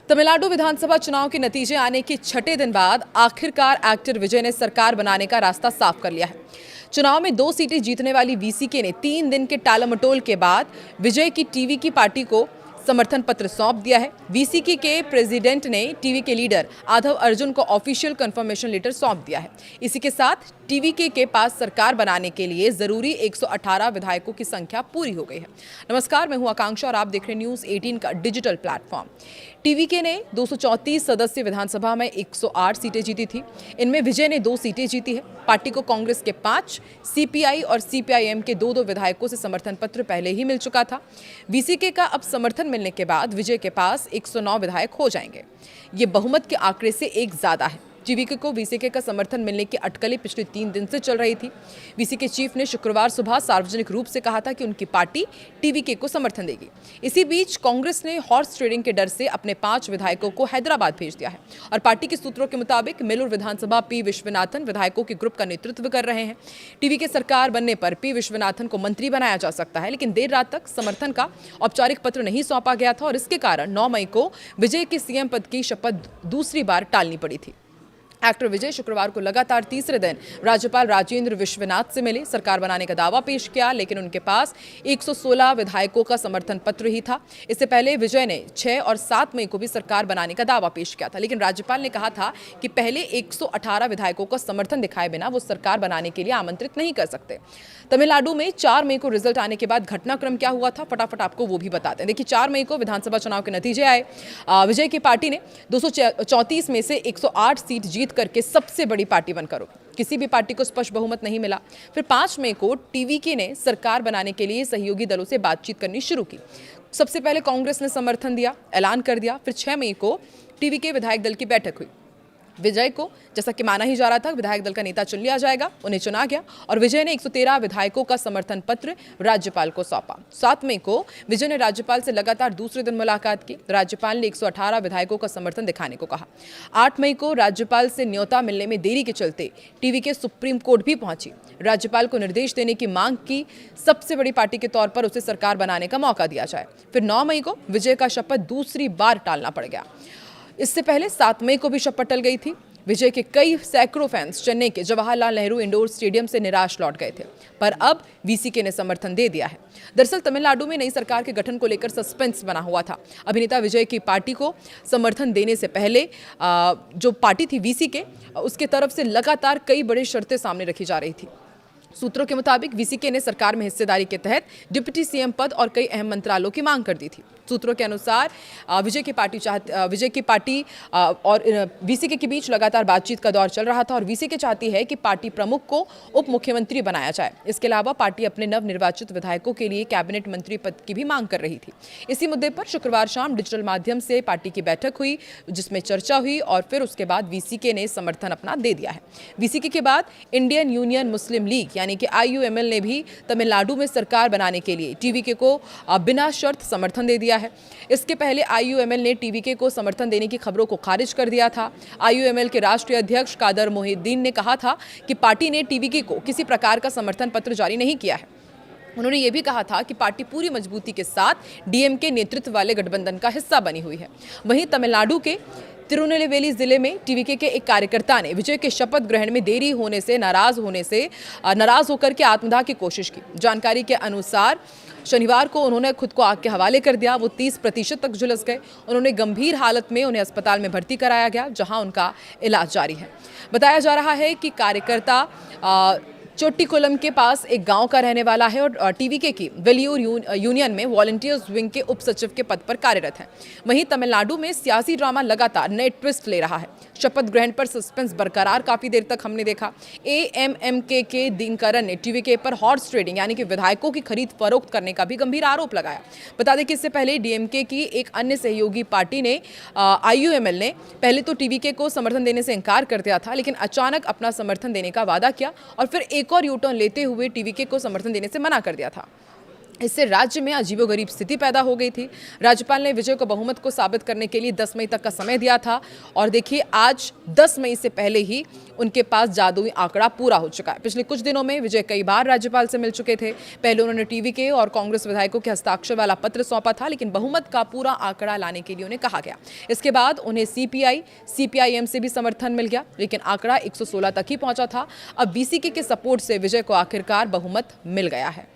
तमिलनाडु विधानसभा चुनाव के नतीजे आने के छठे दिन बाद आखिरकार एक्टर विजय ने सरकार बनाने का रास्ता साफ कर लिया है। चुनाव में 2 सीटें जीतने वाली वीसीके ने 3 दिन के टालमटोल के बाद विजय की टीवी की पार्टी को समर्थन पत्र सौंप दिया है। वीसीके के प्रेसिडेंट ने टीवी के लीडर आधव अर्जुन को ऑफिशियल कंफर्मेशन लेटर सौंप दिया है। इसी के साथ टीवीके के पास सरकार बनाने के लिए जरूरी 118 विधायकों की संख्या पूरी हो गई है। नमस्कार, मैं हूं आकांक्षा और आप देख रहे हैं न्यूज़ 18 का डिजिटल प्लेटफॉर्म। टीवीके ने 234 सदस्य विधानसभा में 108 सीटें जीती थी। इनमें विजय ने 2 सीटें जीती है। पार्टी को कांग्रेस के 5, सीपीआई और सीपीआईएम के 2 विधायकों से समर्थन पत्र पहले ही मिल चुका था। वीसीके का अब समर्थन मिलने के बाद विजय के पास 109 विधायक हो जाएंगे। ये बहुमत के आंकड़े से एक ज्यादा है। टीवीके को वीसीके का समर्थन मिलने की अटकलें पिछले 3 दिन से चल रही थी। वीसीके चीफ ने शुक्रवार सुबह सार्वजनिक रूप से कहा था कि उनकी पार्टी टीवीके को समर्थन देगी। इसी बीच कांग्रेस ने हॉर्स ट्रेडिंग के डर से अपने 5 विधायकों को हैदराबाद भेज दिया है और पार्टी के सूत्रों के मुताबिक मेलूर विधानसभा पी विश्वनाथन विधायकों के ग्रुप का नेतृत्व कर रहे हैं। टीवीके सरकार बनने पर पी विश्वनाथन को मंत्री बनाया जा सकता है, लेकिन देर रात तक समर्थन का औपचारिक पत्र नहीं सौंपा गया था और इसके कारण 9 मई को विजय के सीएम पद की शपथ दूसरी बार टालनी पड़ी थी। एक्टर विजय शुक्रवार को लगातार तीसरे दिन राज्यपाल राजेंद्र विश्वनाथ से मिले, सरकार बनाने का दावा पेश किया, लेकिन उनके पास 116 विधायकों का समर्थन पत्र ही था। इससे पहले विजय ने 6 और 7 मई को भी सरकार बनाने का दावा पेश किया था, लेकिन राज्यपाल ने कहा था कि पहले 118 विधायकों का समर्थन दिखाए बिना वो सरकार बनाने के लिए आमंत्रित नहीं कर सकते। तमिलनाडु में 4 मई को रिजल्ट आने के बाद घटनाक्रम क्या हुआ था, फटाफट आपको वो भी बताते हैं। देखिए, 4 मई को विधानसभा चुनाव के नतीजे आए। विजय की पार्टी ने 234 में से 108 सीट जीत करके सबसे बड़ी पार्टी बनकर उभरी। किसी भी पार्टी को स्पष्ट बहुमत नहीं मिला। फिर 5 मई को टीवीके ने सरकार बनाने के लिए सहयोगी दलों से बातचीत करनी शुरू की। सबसे पहले कांग्रेस ने समर्थन दिया, ऐलान कर दिया। फिर 6 मई को टीवीके विधायक दल की बैठक हुई। विजय को, जैसा कि माना ही जा रहा था, विधायक दल का नेता चुन लिया जाएगा, उन्हें चुना गया और विजय ने 113 विधायकों का समर्थन पत्र राज्यपाल को सौंपा। 7 मई को विजय ने राज्यपाल से लगातार दूसरे दिन मुलाकात की। राज्यपाल ने 118 विधायकों का समर्थन दिखाने को कहा। 8 मई को राज्यपाल से न्योता मिलने में देरी के चलते टीवीके सुप्रीम कोर्ट भी पहुंची। राज्यपाल को निर्देश देने की मांग की, सबसे बड़ी पार्टी के तौर पर उसे सरकार बनाने का मौका दिया जाए। फिर 9 मई को विजय का शपथ दूसरी बार टालना पड़ गया। इससे पहले 7 मई को भी शपथ टल गई थी। विजय के कई सैकड़ों फैंस चेन्नई के जवाहरलाल नेहरू इंडोर स्टेडियम से निराश लौट गए थे, पर अब वीसीके ने समर्थन दे दिया है। दरअसल तमिलनाडु में नई सरकार के गठन को लेकर सस्पेंस बना हुआ था। अभिनेता विजय की पार्टी को समर्थन देने से पहले जो पार्टी थी वीसीके, उसके तरफ से लगातार कई बड़ी शर्तें सामने रखी जा रही थी। सूत्रों के मुताबिक वीसीके ने सरकार में हिस्सेदारी के तहत डिप्टी सीएम पद और कई अहम मंत्रालयों की मांग कर दी थी। सूत्रों के अनुसार विजय की पार्टी और वीसीके के बीच लगातार बातचीत का दौर चल रहा था और वीसीके चाहती है कि पार्टी प्रमुख को उप मुख्यमंत्री बनाया जाए। इसके अलावा पार्टी अपने नवनिर्वाचित विधायकों के लिए कैबिनेट मंत्री पद की भी मांग कर रही थी। इसी मुद्दे पर शुक्रवार शाम डिजिटल माध्यम से पार्टी की बैठक हुई, जिसमें चर्चा हुई और फिर उसके बाद वीसीके ने समर्थन अपना दे दिया है। वीसीके के बाद इंडियन यूनियन मुस्लिम लीग यानी कि आईयूएमएल ने भी तमिलनाडु में सरकार बनाने के लिए टीवीके को बिना शर्त समर्थन दे दिया है। इसके पहले आईयूएमएल ने टीवीके को समर्थन देने की खबरों को खारिज कर दिया था। आईयूएमएल के राष्ट्रीय अध्यक्ष कादर मोहिउद्दीन ने कहा था कि पार्टी ने टीवीके को किसी प्रकार का समर्थन पत्र जारी नहीं किया है। उन्होंने ये भी कहा था कि पार्टी पूरी मजबूती के साथ डीएमके नेतृत्व वाले गठबंधन का हिस्सा बनी हुई है। वहीं तमिलनाडु के तिरुनेलवेली जिले में टीवीके के एक कार्यकर्ता ने विजय के शपथ ग्रहण में देरी होने से नाराज होकर के आत्मदाह की कोशिश की। जानकारी के अनुसार शनिवार को उन्होंने खुद को आग के हवाले कर दिया। वो 30% तक झुलस गए। उन्होंने गंभीर हालत में उन्हें अस्पताल में भर्ती कराया गया, जहां उनका इलाज जारी है। बताया जा रहा है कि कार्यकर्ता चोट्टीकुलम के पास एक गांव का रहने वाला है और टीवीके की वेलियूर यूनियन में वॉलंटियर्स विंग के उप सचिव के पद पर कार्यरत है। वहीं तमिलनाडु में सियासी ड्रामा लगातार नए ट्विस्ट ले रहा है। शपथ ग्रहण पर सस्पेंस बरकरार काफी देर तक हमने देखा। एएमएमके के दिनकरन ने टीवीके पर हॉर्स ट्रेडिंग यानी कि विधायकों की खरीद फरोख्त करने का भी गंभीर आरोप लगाया। बता दें कि इससे पहले डीएमके की एक अन्य सहयोगी पार्टी ने आईयूएमएल ने पहले तो टीवीके को समर्थन देने से इनकार कर दिया था, लेकिन अचानक अपना समर्थन देने का वादा किया और फिर एक और यू टर्न लेते हुए टीवीके को समर्थन देने से मना कर दिया था। इससे राज्य में अजीबोगरीब स्थिति पैदा हो गई थी। राज्यपाल ने विजय को बहुमत को साबित करने के लिए 10 मई तक का समय दिया था और देखिए आज 10 मई से पहले ही उनके पास जादुई आंकड़ा पूरा हो चुका है। पिछले कुछ दिनों में विजय कई बार राज्यपाल से मिल चुके थे। पहले उन्होंने टीवी के और कांग्रेस विधायकों के हस्ताक्षर वाला पत्र सौंपा था, लेकिन बहुमत का पूरा आंकड़ा लाने के लिए उन्हें कहा गया। इसके बाद उन्हें सीपीआईएम से भी समर्थन मिल गया, लेकिन आंकड़ा 116 तक ही पहुंचा था। अब बीसीके के सपोर्ट से विजय को आखिरकार बहुमत मिल गया है।